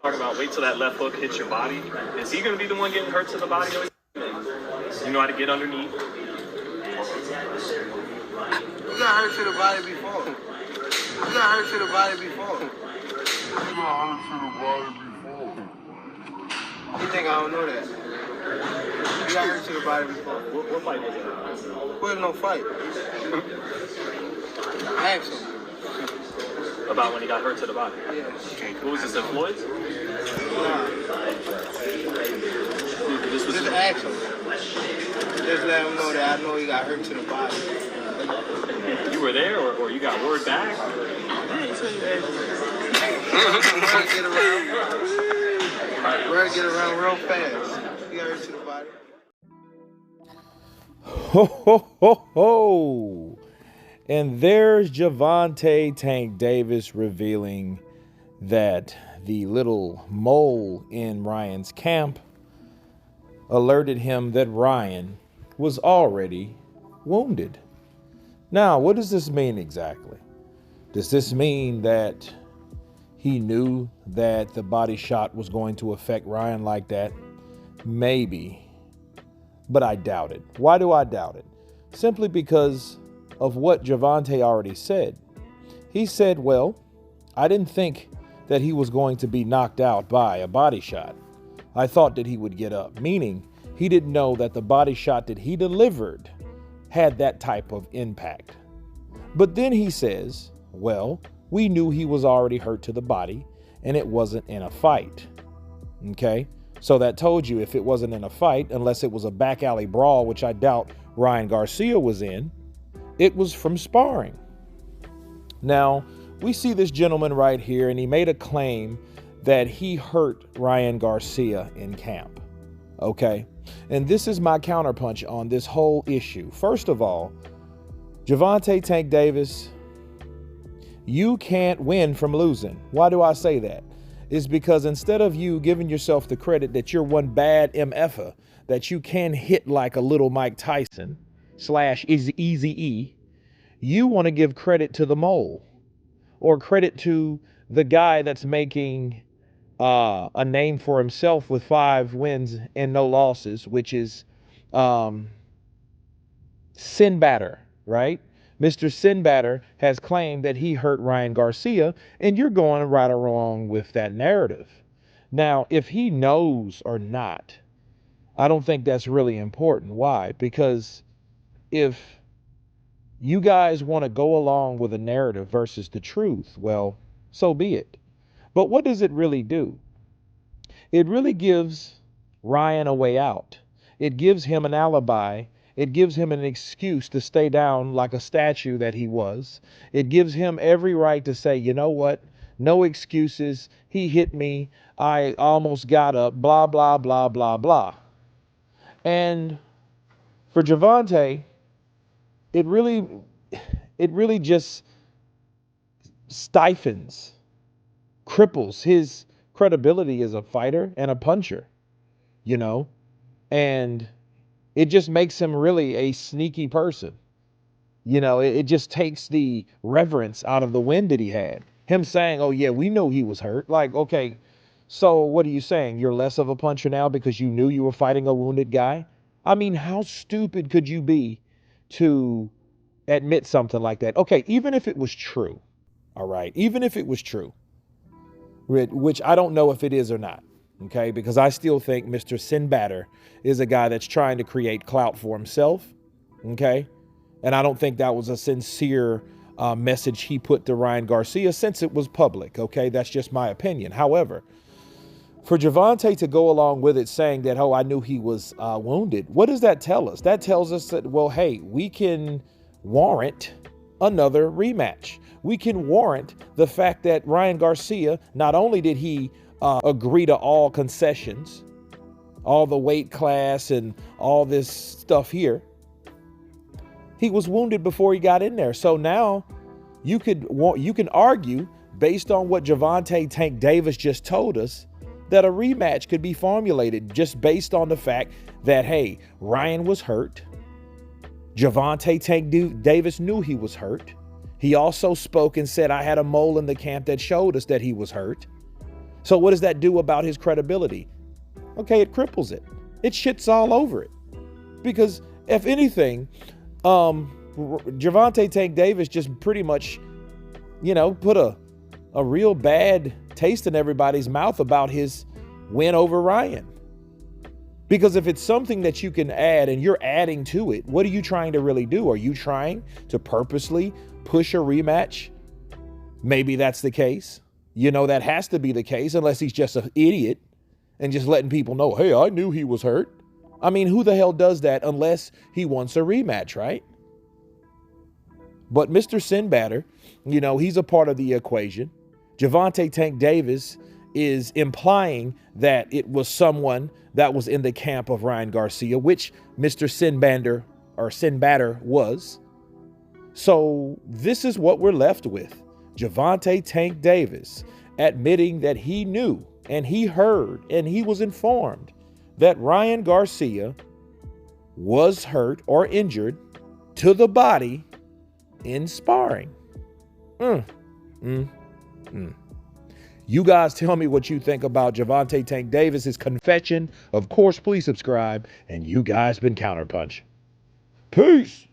Talk about wait till that left hook hits your body. Is he going to be the one getting hurt to the body? You know how to get underneath? You got hurt to the body before. You got hurt to the body before. You think I don't know that? You got hurt to the body before. What fight was it? Well, no fight. Ask him. About when he got hurt to the body? Yeah. What was this, at Floyd's? Nah. This was Just ask him. Just let him know that I know he got hurt to the body. You were there, or you got word back? Word get around real fast. He got hurt to the body. Ho, ho, ho, ho. And there's Gervonta Tank Davis revealing that the little mole in Ryan's camp alerted him that Ryan was already wounded. Now, what does this mean exactly? Does this mean that he knew that the body shot was going to affect Ryan like that? Maybe, but I doubt it. Why do I doubt it? Simply because of what Gervonta already said. He said, well, I didn't think that he was going to be knocked out by a body shot. I thought that he would get up, meaning he didn't know that the body shot that he delivered had that type of impact. But then he says, well, we knew he was already hurt to the body and it wasn't in a fight. Okay? So that told you if it wasn't in a fight, unless it was a back alley brawl, which I doubt Ryan Garcia was in, it was from sparring. Now, we see this gentleman right here, and he made a claim that he hurt Ryan Garcia in camp. Okay? And this is my counterpunch on this whole issue. First of all, Gervonta Tank Davis, you can't win from losing. Why do I say that? It's because instead of you giving yourself the credit that you're one bad MFer, that you can hit like a little Mike Tyson / Eazy-E, you want to give credit to the mole or credit to the guy that's making a name for himself with 5 wins and no losses, which is Sinbatter, right? Mr. Sinbatter has claimed that he hurt Ryan Garcia, and you're going right or wrong with that narrative. Now, if he knows or not, I don't think that's really important. Why? Because if you guys want to go along with a narrative versus the truth, well, so be it. But what does it really do? It really gives Ryan a way out. It gives him an alibi. It gives him an excuse to stay down like a statue that he was. It gives him every right to say, you know what? No excuses. He hit me. I almost got up. Blah, blah, blah, blah, blah. And for Gervonta, it really just stifles, cripples his credibility as a fighter and a puncher, you know, and it just makes him really a sneaky person. You know, it just takes the reverence out of the win that he had. Him saying, oh yeah, we know he was hurt. Like, okay, so what are you saying? You're less of a puncher now because you knew you were fighting a wounded guy? I mean, how stupid could you be to admit something like that? Okay, even if it was true, all right, even if it was true, which I don't know if it is or not, okay, because I still think Mr. Sinbatter is a guy that's trying to create clout for himself, okay, and I don't think that was a sincere message he put to Ryan Garcia since it was public, okay, that's just my opinion. However, for Gervonta to go along with it saying that, oh, I knew he was wounded, what does that tell us? That tells us that, well, hey, we can warrant another rematch. We can warrant the fact that Ryan Garcia, not only did he agree to all concessions, all the weight class and all this stuff here, he was wounded before he got in there. So now you can argue, based on what Gervonta Tank Davis just told us, that a rematch could be formulated just based on the fact that, hey, Ryan was hurt. Gervonta Tank Davis knew he was hurt. He also spoke and said, I had a mole in the camp that showed us that he was hurt. So what does that do about his credibility? Okay, it cripples it. It shits all over it. Because if anything, Gervonta Tank Davis just pretty much, put a real bad taste in everybody's mouth about his win over Ryan. Because if it's something that you can add and you're adding to it, what are you trying to really do? Are you trying to purposely push a rematch? Maybe that's the case. That has to be the case unless he's just an idiot and just letting people know, hey, I knew he was hurt. I mean, who the hell does that unless he wants a rematch, right? But Mr. Sinbatter, he's a part of the equation. Gervonta Tank Davis is implying that it was someone that was in the camp of Ryan Garcia, which Mr. Sinbatter was. So this is what we're left with. Gervonta Tank Davis admitting that he knew and he heard and he was informed that Ryan Garcia was hurt or injured to the body in sparring. You guys tell me what you think about Gervonta Tank Davis's confession. Of course, please subscribe. And you guys been Counterpunch. Peace.